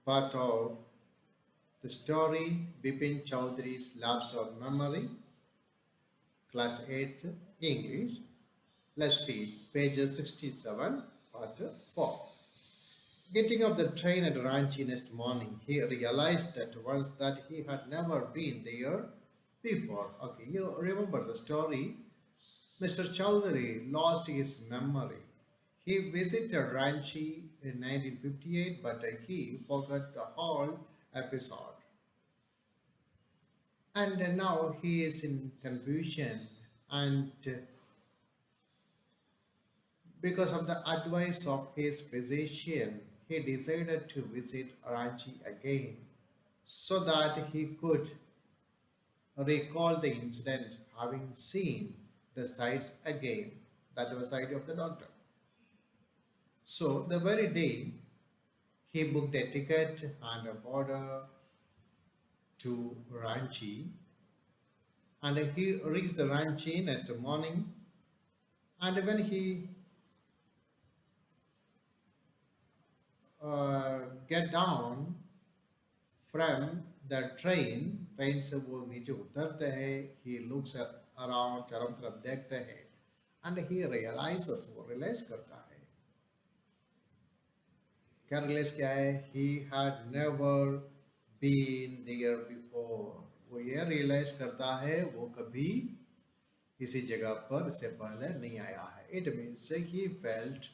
part of the story Bipin Chowdhury's Lapse of Memory, class 8th English. Let's read pages 67, part 4. Getting off the train at Ranchi next morning, he realized at once that he had never been there before. Okay, you remember the story. Mr. Chowdhury lost his memory. He visited Ranchi in 1958, but he forgot the whole episode. And now he is in confusion. And because of the advice of his physician, he decided to visit Ranchi again so that he could recall the incident, having seen the sights again. That was the idea of the doctor. So the very day he booked a ticket and a border to Ranchi, and he reached the Ranchi next morning. And when he get down from the train से वो नीचे उतरते हैं, he looks around, चारों तरफ देखते हैं, and he realizes, वो realize करता है, क्या realize क्या है, he had never been there before. वो ये realize करता है वो कभी इसी जगह पर इससे पहले नहीं आया है. It means he felt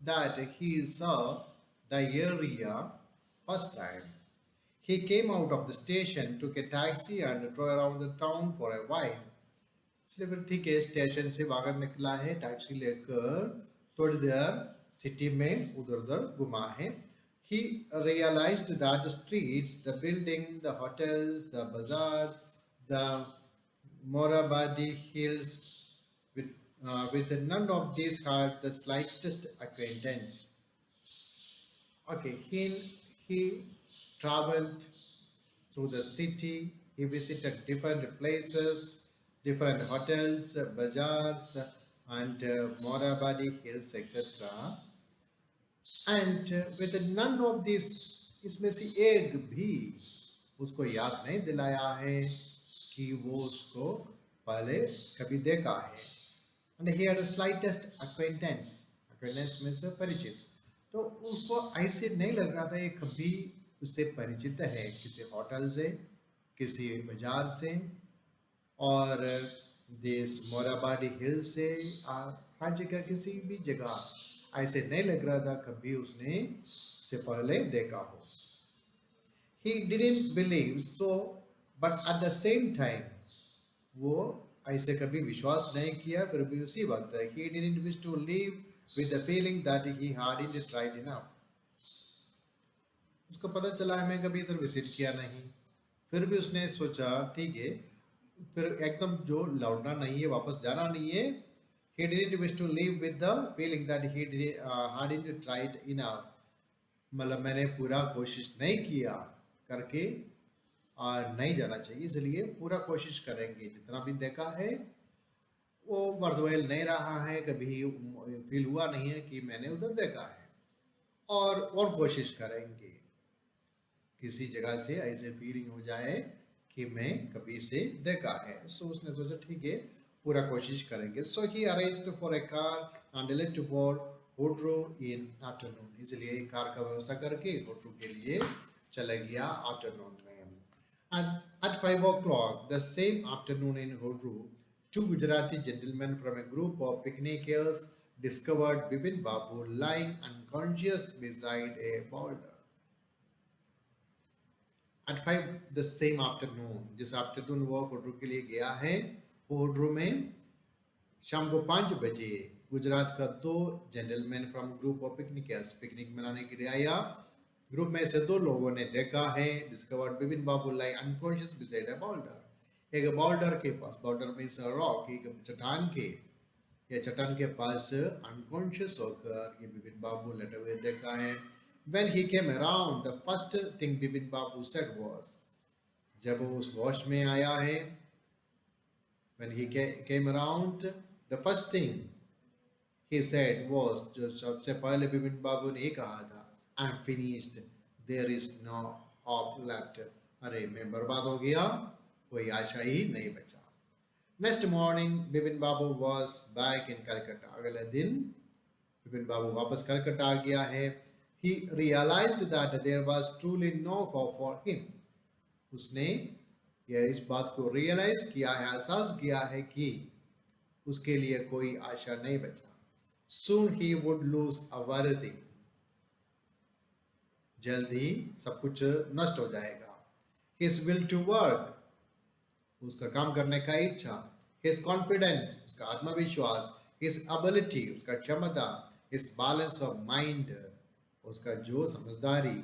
that he saw the area first time. He came out of the station, took a taxi and drove around the town for a while. इसलिए फिर ठीक है, स्टेशन से बाहर निकला है, टैक्सी लेकर थोड़ी देर सिटी में उधर उधर घुमा है. He realized that the streets, the building, the hotels, the bazaars, the Morabadi hills, with none of these had the slightest acquaintance. Okay, he traveled through the city. He visited different places, different hotels, bazaars, and Morabadi hills, etc. And with none of this, इसमें से एक भी उसको याद नहीं दिलाया है कि वो उसको पहले कभी देखा है. And he had the slightest acquaintance. Acquaintance means परिचित. तो उसको ऐसे नहीं लग रहा था ये कभी उससे परिचित है, किसी होटल से, किसी बाजार से, और देश मोराबादी हिल से, हर जगह किसी भी जगह ऐसे नहीं लग रहा था कभी उसने से पहले देखा हो. He didn't believe so, but at the same time वो ऐसे कभी विश्वास नहीं किया, फिर भी उसी वक्त he didn't wish to live with the feeling that he hadn't tried enough. उसको पता चला है मैं कभी इधर विजिट किया नहीं, फिर भी उसने सोचा ठीक है, फिर एकदम जो लौटना नहीं है, वापस जाना नहीं है. He didn't wish to live with the feeling that he hadn't tried enough. मतलब मैंने पूरा कोशिश नहीं किया करके नहीं जाना चाहिए, इसलिए पूरा कोशिश करेंगे. जितना भी देखा है वो वर्थवाइल नहीं रहा है, कभी फील हुआ नहीं है कि मैंने उधर देखा है, और कोशिश करेंगे किसी जगह से ऐसे फीलिंग हो जाए कि मैं कभी से देखा है. सो उसने सोचा ठीक है, पूरा कोशिश करेंगे. So he arranged for a car and left for होड्रो इन आफ्टरनून. इसलिए कार का व्यवस्था करके होड्रो के लिए चला गया आफ्टरनून में. At 5 o'clock the same afternoon in Hodru, two Gujarati gentlemen from a group of picnickers discovered Bipin Babu lying unconscious beside a boulder. At 5 the same afternoon, जिस आफ्टरनून वो होड्रू के लिए गया है, वो होड्रू में शाम को 5 बजे गुजरात का दो gentleman from group of picnickers picnic मनाने के लिए आया. ग्रुप में से दो लोगों ने देखा है, discovered Bipin Babu lay unconscious beside a boulder. एक बाउल्डर के पास, बाउल्डर मींस रॉक, एक चट्टान के या चट्टान के पास अनकॉन्शियस होकर ये बिपिन बाबू लेटे हुए देखा है. When he came around, the first thing Bipin Babu said was, जब वो उस वॉश में आया है, when he came around, the first thing he said was, जो सबसे पहले बिपिन बाबू ने ये कहा था, I'm finished. There is no hope left. अरे मैं बर्बाद हो गया, कोई आशा ही नहीं बचा. Next morning, Bipin Babu was back in Calcutta. अगले दिन बिपिन बाबू वापस कलकत्ता आ गया है. He realized that there was truly no hope for him. उसने यह इस बात को रियलाइज किया है, एहसास किया है कि उसके लिए कोई आशा नहीं बचा. Soon he would lose everything. जल्द ही सब कुछ नष्ट हो जाएगा. His will to work, उसका काम करने का इच्छा. His confidence, उसका आत्मविश्वास. His ability, उसका क्षमता. His balance of mind, उसका जो समझदारी.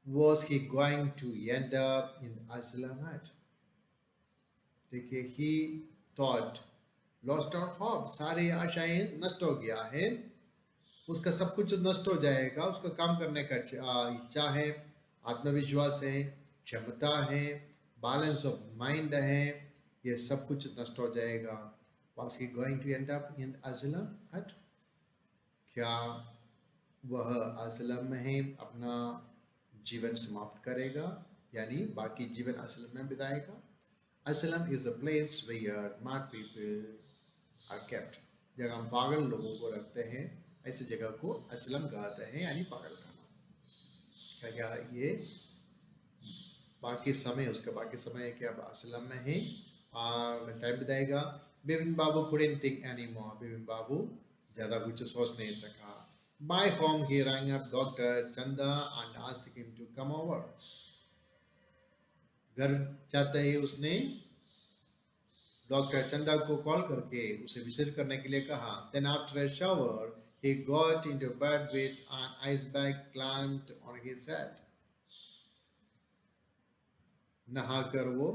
Was he going to end up in Islamic? देखिए, he thought, lost our hope, सारी आशाएं नष्ट हो गया है, उसका सब कुछ नष्ट हो जाएगा. उसका काम करने का इच्छा है, आत्मविश्वास है, क्षमता है, बैलेंस ऑफ माइंड है, ये सब कुछ नष्ट हो जाएगा. Was he going to end up in Islamic? क्या वह असलम में अपना जीवन समाप्त करेगा, यानी बाकी जीवन असलम में बिताएगा. Asylum is the place where smart people are kept. जगह हम पागल लोगों को रखते हैं, ऐसी जगह को असलम कहते हैं, यानी पागल खाना. क्या क्या ये बाकी समय, उसका बाकी समय क्या असलम में है, टाइम बिताएगा. बिपिन बाबू couldn't think anymore. बिपिन बाबू ज़्यादा कुछ सोच नहीं सका. By home he rang up Dr. Chanda and asked him to come over. घर जाते ही उसने डॉक्टर चंदा को कॉल करके उसे विजिट करने के लिए कहा. Then after a shower he got into bed with an ice bag clamped on his head. नहाकर वो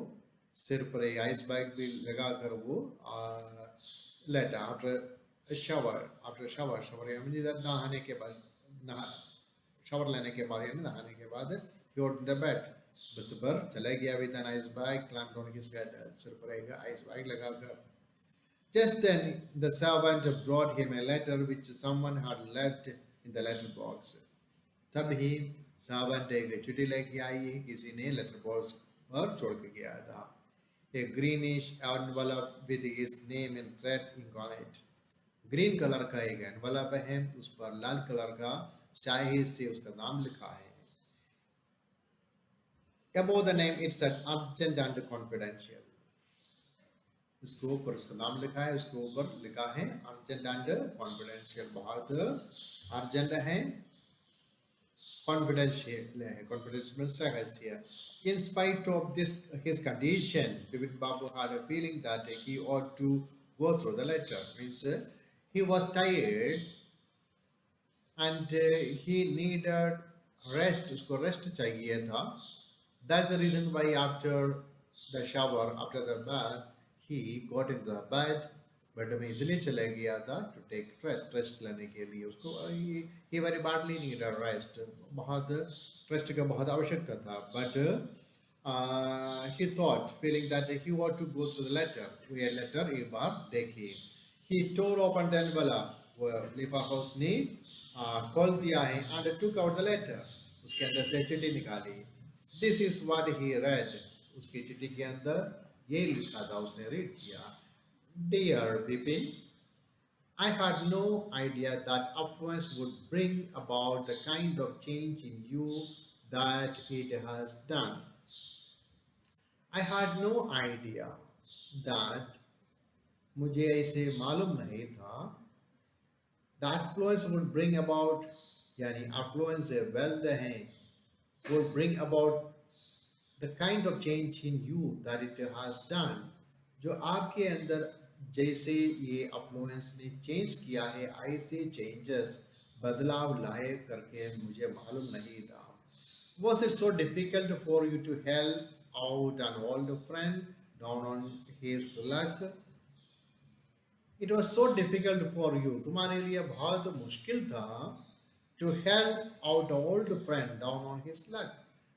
सिर पर एक आइस बैग भी लगाकर वो लेटा. आफ्टर शावर नहाने के बाद, शावर लेने के बाद यानी नहाने के बाद he got in the bed, बस पर चला गया with an ice bag clamped on his head, सिर पर एक आइस बैग लगाकर. Just then the servant brought him a letter which someone had left in the letter box. तभी servant एक चिट्ठी लेके आई, किसी ने लेटर बॉक्स पर छोड़ के गया था. A greenish envelope with his name in red ink on it. Green colour का एक एनवलप है, उस पर लाल कलर का स्याही से उसका नाम लिखा है. Above the name it said urgent and confidential. इसके ऊपर उसका नाम लिखा है, उसके ऊपर लिखा है अर्जेंट एंड कॉन्फिडेंशियल. बहुत अर्जेंट है, कॉन्फिडेंशियल है, कॉन्फिडेंशियल है. In spite of this his condition, Bipin Babu had a feeling that he ought to go through the letter. Means he was tired and he needed rest. उसको rest चाहिए था. That's the reason why after the shower, after the bath, he got into the bed. Bed में इसलिए चला गया था to take rest लेने के लिए. उसको he very badly needed rest. बहुत रेस्ट का बहुत आवश्यकता था. But he thought, feeling that he ought to go through the letter. ये लेटर एक बार देखिए. He tore open the envelope. वो लिफाफा उसने खोल दिया है and took out the letter. उसके अंदर से चिट्ठी निकाली. This is what he read. उसकी चिट्ठी के अंदर ये लिखा था, उसने रीड किया. Dear Bipin, I had no idea that affluence would bring about the kind of change in you that it has done. I had no idea that, मुझे ऐसे मालूम नहीं था, that affluence would bring about, यानी affluence wealth है, would bring about the kind of change in you that it has done. जो आपके अंदर जैसे ये affluence ने चेंज किया है, ऐसे चेंजेस बदलाव लाए करके मुझे मालूम नहीं था. Was it so difficult for you to help out an old friend down on his luck? It was so difficult for you. तुम्हारे लिए बहुत मुश्किल था to help out an old friend down on his luck.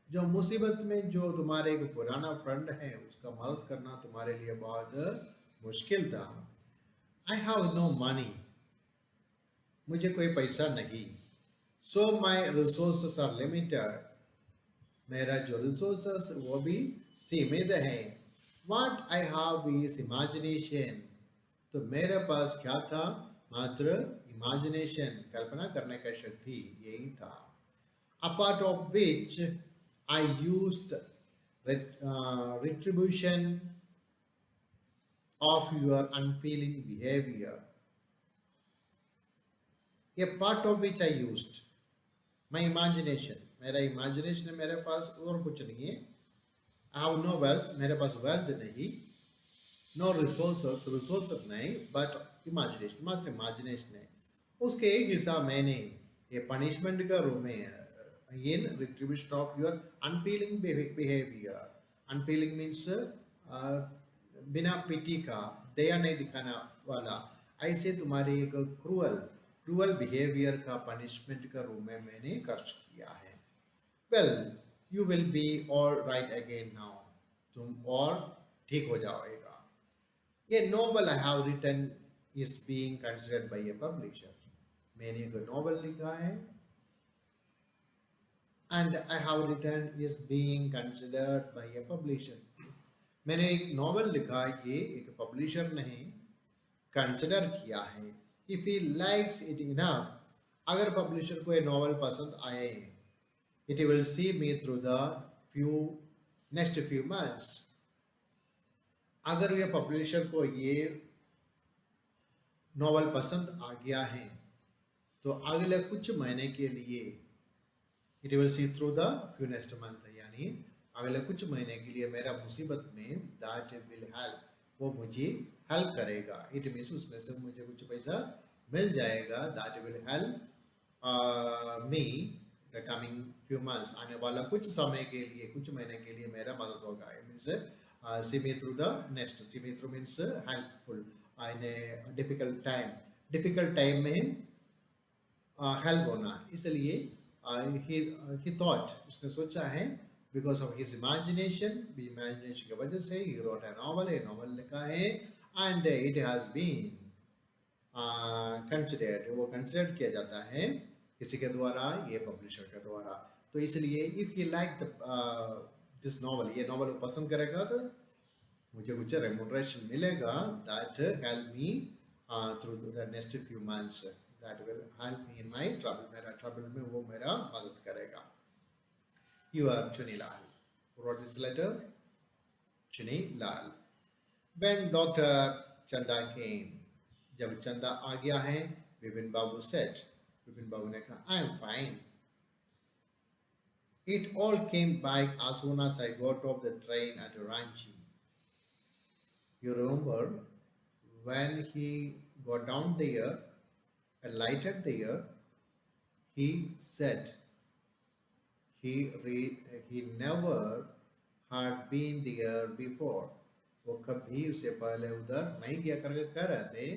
जो मुसीबत में जो तुम्हारे एक पुराना फ्रेंड है उसका मदद करना तुम्हारे लिए बहुत मुश्किल था. I have no money. मुझे कोई पैसा नहीं. So my resources are limited. मेरा जो रिसोर्सेस वो भी सीमित है. What I have is imagination. तो मेरे पास क्या था? मात्र imagination, कल्पना करने का शक्ति यही था. A part of which I used retribution of your unfeeling behavior. A part of which I used my imagination. मेरा imagination है मेरे पास, और कुछ नहीं है. I have no wealth, मेरे पास wealth नहीं. No resources, resources नहीं, but imagination, मात्र imagination है. उसके एक हिस्सा मैंने ये punishment का रूप में in retribution of your unfeeling behavior. Unfeeling means बिना पिटी का, दया नहीं दिखाना वाला, ऐसे तुम्हारे एक क्रूअल बिहेवियर का पनिशमेंट का रूप में मैंने खर्च किया है. Well you will be all right again now. तुम और ठीक हो जाएगा. ये novel I have written is being considered by a publisher. मैंने एक नॉवल लिखा है and I have written is being considered by a publisher. मैंने एक नॉवल लिखा, ये एक पब्लिशर ने कंसिडर किया है. If he likes it enough, अगर पब्लिशर को ये नॉवल पसंद आए, it will see me through the next few months. अगर ये पब्लिशर को ये नॉवल पसंद आ गया है तो अगले कुछ महीने के लिए it will see through the few next month, यानी अगले कुछ महीने के लिए मेरा मुसीबत में दैट विल हेल्प, वो मुझे हेल्प करेगा. इट मीन्स उसमें से मुझे कुछ पैसा मिल जाएगा. That will help me the coming few months, आने वाला कुछ समय के लिए, कुछ महीने के लिए मेरा मदद होगा. It means see me through the next. See me through means helpful in a difficult time में हेल्प होना. इसलिए he thought, उसने सोचा है, because of his imagination की वजह से he wrote a novel लिखा है, and it has been considered, वो considered किया जाता है किसी के द्वारा, ये publisher के द्वारा. तो इसलिए if he liked this novel, ये novel वो पसंद करेगा तो मुझे कुछ remuneration मिलेगा. that help me through the next few months. That will help me in my trouble. मेरा trouble में वो मेरा मदद करेगा. You are Chuni Lal. Who wrote this letter? Chuni Lal. When Dr. Chanda came, जब चंदा आ गया है, विपिन बाबू said, विपिन बाबू ने कहा, I am fine. It all came back as soon as I got off the train at Ranchi. You remember when he got down there and lighted there, he said he never had been there before. वो कभी उससे पहले उधर नहीं गया करके कह रहे थे,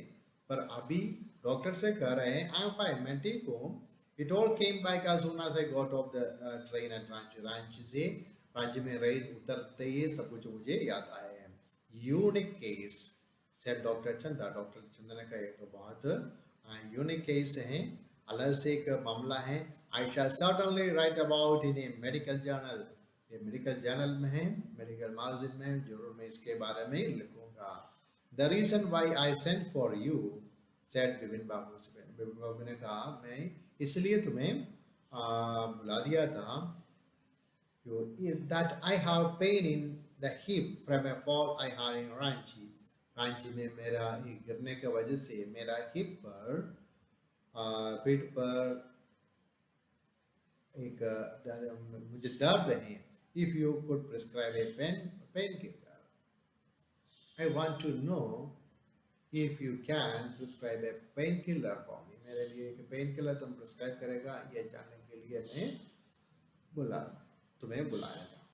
पर अभी डॉक्टर से कह रहे हैं आई एम फाइन, मैं ठीक हूँ. It all came back as soon as I got off the train at Ranchi. Ranchi से, रांची में ट्रेन उतरते ही सब कुछ मुझे याद आया है. यूनिक केस सेड डॉक्टर चंदा. डॉक्टर चंदा ने कहा ये तो बहुत यूनिक केस है, अलग से एक मामला है. I shall certainly write about in a medical journal. ये मेडिकल जर्नल में है, मेडिकल मैगजीन में जरूर मैं इसके बारे में लिखूंगा. The reason why I sent for you, said Vipin Babu. Vipin Babu ने कहा मैं इसलिए तुम्हें बुला दिया था, that I have pain in the hip from a fall I had in Ranchi. Ranchi में मेरा गिरने की वजह से मेरा हिप पर, पीठ पर एक मुझे दर्द है. If you could prescribe a painkiller, I want to know if you can prescribe a painkiller for me. मेरे लिए एक पेन किलर तुम प्रिस्क्राइब करेगा, ये जानने के लिए मैं तुम्हें बुलाया था.